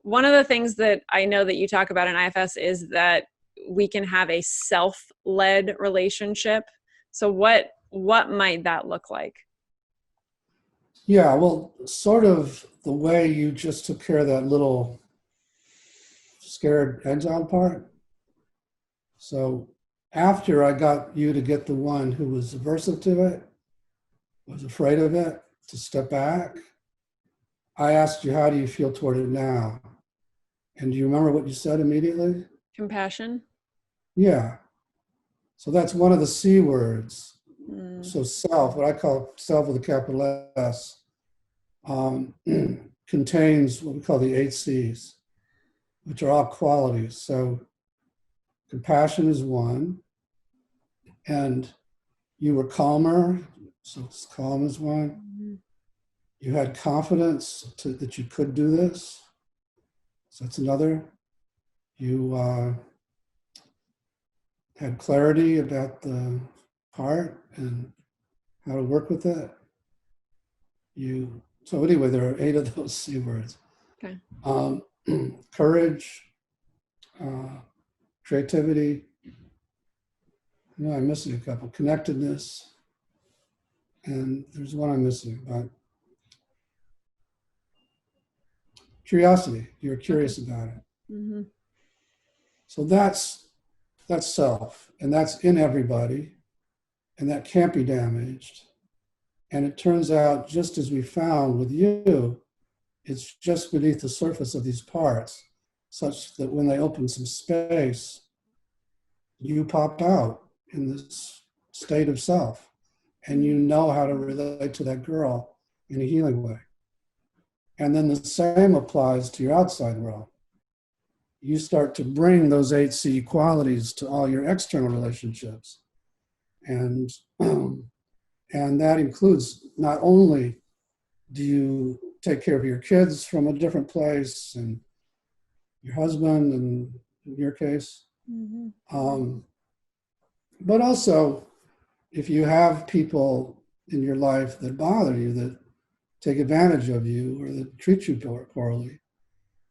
one of the things that I know that you talk about in IFS is that we can have a self-led relationship. So what might that look like? Yeah, well, sort of the way you just took care of that little scared exile part. So after I got you to get the one who was aversive to it, was afraid of it, to step back, I asked you, how do you feel toward it now? And do you remember what you said immediately? Compassion. Yeah. So that's one of the C words. Mm. So self, what I call self with a capital S, contains what we call the 8 C's, which are all qualities. So compassion is one, and you were calmer, so calm is one. Mm-hmm. You had confidence that you could do this, so that's another. You had clarity about the part and how to work with it. So anyway, there are 8 of those C words. Okay. Courage, creativity. I'm missing a couple. Connectedness, and there's one I'm missing, but curiosity. You're curious about it. Mm-hmm. So that's self, and that's in everybody, and that can't be damaged. And it turns out, just as we found with you, it's just beneath the surface of these parts, such that when they open some space, you pop out in this state of self, and you know how to relate to that girl in a healing way. And then the same applies to your outside world. You start to bring those 8C qualities to all your external relationships. And that includes, not only do you take care of your kids from a different place and your husband, and in your case, but also if you have people in your life that bother you, that take advantage of you or that treat you poorly,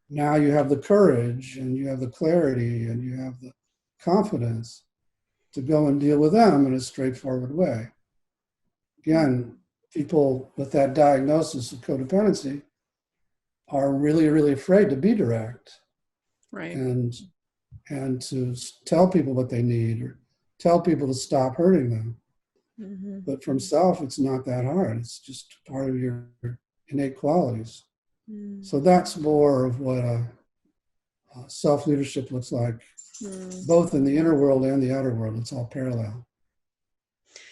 now you have the courage and you have the clarity and you have the confidence to go and deal with them in a straightforward way. Again, people with that diagnosis of codependency are really, really afraid to be direct. Right. And to tell people what they need or tell people to stop hurting them. Mm-hmm. But from self, it's not that hard. It's just part of your innate qualities. So that's more of what a self-leadership looks like, both in the inner world and the outer world. It's all parallel.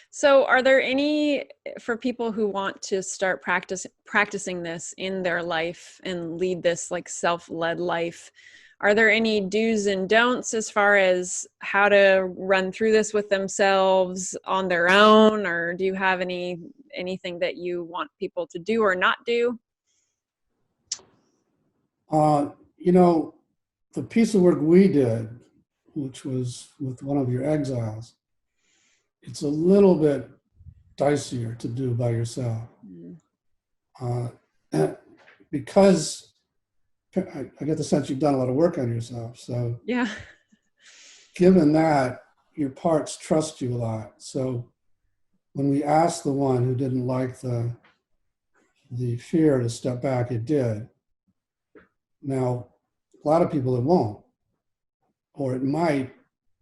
So are there any, for people who want to start practicing this in their life and lead this like self-led life, are there any do's and don'ts as far as how to run through this with themselves on their own? Or do you have anything that you want people to do or not do? The piece of work we did, which was with one of your exiles, it's a little bit dicier to do by yourself. Because I get the sense you've done a lot of work on yourself. So yeah, given that, your parts trust you a lot. So when we asked the one who didn't like the fear to step back, it did. Now, a lot of people it won't, or it might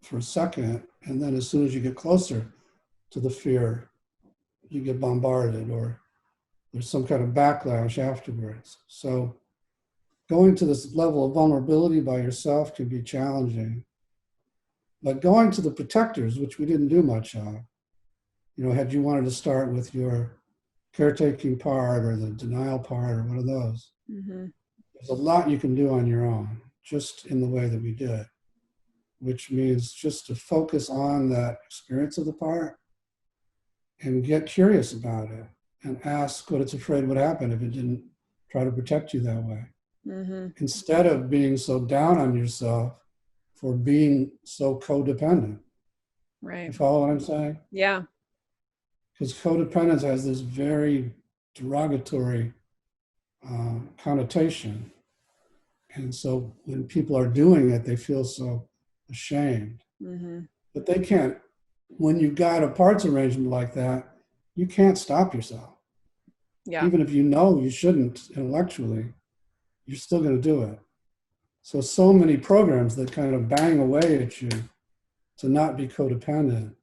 for a second, and then as soon as you get closer to the fear, you get bombarded, or there's some kind of backlash afterwards. So going to this level of vulnerability by yourself can be challenging. But going to the protectors, which we didn't do much of, had you wanted to start with your caretaking part or the denial part or one of those, there's a lot you can do on your own, just in the way that we did, which means just to focus on that experience of the part and get curious about it and ask what it's afraid would happen if it didn't try to protect you that way. Instead of being so down on yourself for being so codependent. Right. You follow what I'm saying? Yeah. Because codependence has this very derogatory connotation. And so when people are doing it, they feel so ashamed. Mm-hmm. But they can't, when you've got a parts arrangement like that, you can't stop yourself. Yeah. Even if you know you shouldn't intellectually, you're still going to do it. So many programs that kind of bang away at you to not be codependent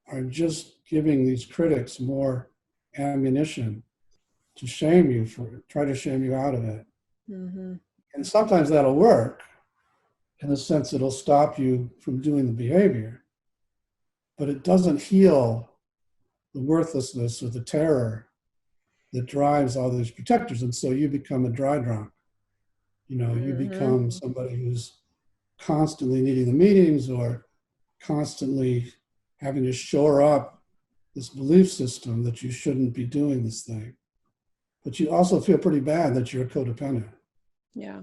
are just giving these critics more ammunition to shame you try to shame you out of it. Mm-hmm. And sometimes that'll work in the sense it'll stop you from doing the behavior, but it doesn't heal the worthlessness or the terror that drives all these protectors. And so you become a dry drunk. You Mm-hmm. become somebody who's constantly needing the meetings or constantly having to shore up this belief system that you shouldn't be doing this thing. But you also feel pretty bad that you're codependent. Yeah.